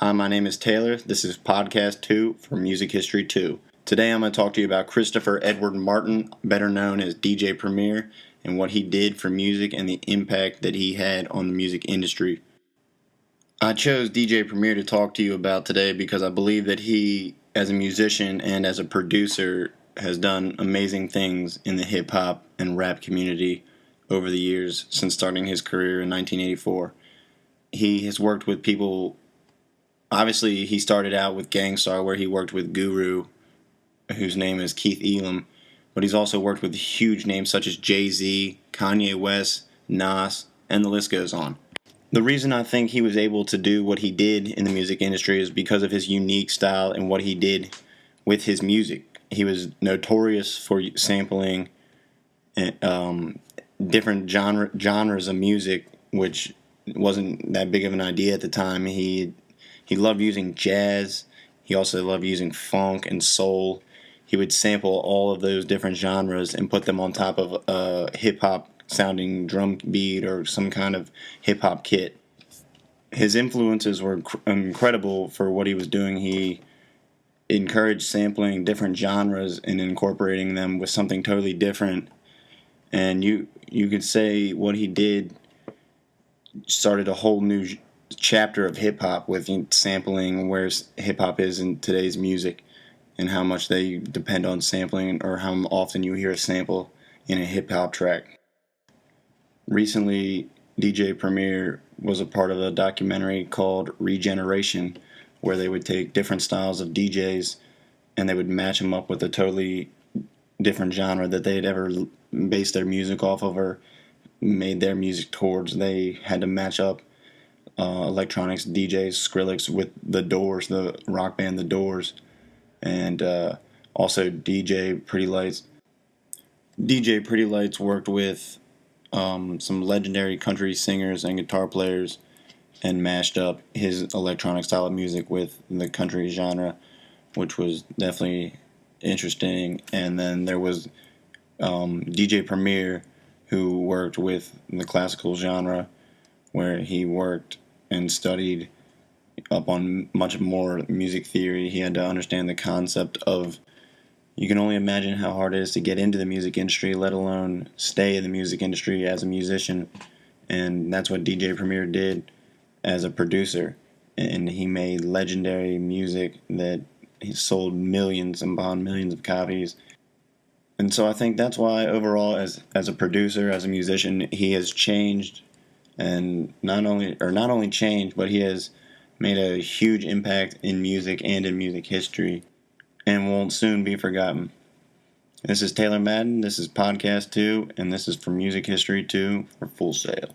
Hi, my name is Taylor. This is Podcast 2 for Music History 2. Today I'm going to talk to you about Christopher Edward Martin, better known as DJ Premier, and what he did for music and the impact that he had on the music industry. I chose DJ Premier to talk to you about today because I believe that he, as a musician and as a producer, has done amazing things in the hip-hop and rap community over the years since starting his career in 1984. He has worked with people. Obviously, he started out with Gang Starr, where he worked with Guru, whose name is Keith Elam, but he's also worked with huge names such as Jay-Z, Kanye West, Nas, and the list goes on. The reason I think he was able to do what he did in the music industry is because of his unique style and what he did with his music. He was notorious for sampling different genres of music, which wasn't that big of an idea at the time. He loved using jazz. He also loved using funk and soul. He would sample all of those different genres and put them on top of a hip-hop sounding drum beat or some kind of hip-hop kit. His influences were incredible for what he was doing. He encouraged sampling different genres and incorporating them with something totally different. And you could say what he did started a whole new chapter of hip-hop with sampling where hip-hop is in today's music and how much they depend on sampling or how often you hear a sample in a hip-hop track. Recently, DJ Premier was a part of a documentary called Regeneration, where they would take different styles of DJs and they would match them up with a totally different genre that they had ever based their music off of or made their music towards. They had to match up electronics DJs, Skrillex with The Doors, the rock band The Doors, and also DJ Pretty Lights. DJ Pretty Lights worked with some legendary country singers and guitar players and mashed up his electronic style of music with the country genre, which was definitely interesting. And then there was DJ Premier, who worked with the classical genre, where he worked and studied up on much more music theory. He had to understand the concept of, you can only imagine how hard it is to get into the music industry, let alone stay in the music industry as a musician. And that's what DJ Premier did as a producer. And he made legendary music that he sold millions upon millions of copies. And so I think that's why overall, as a producer, as a musician, he has changed, and not only changed, but he has made a huge impact in music and in music history, and won't soon be forgotten. This is Taylor Madden, this is Podcast 2, and this is for Music History 2 for Full Sail.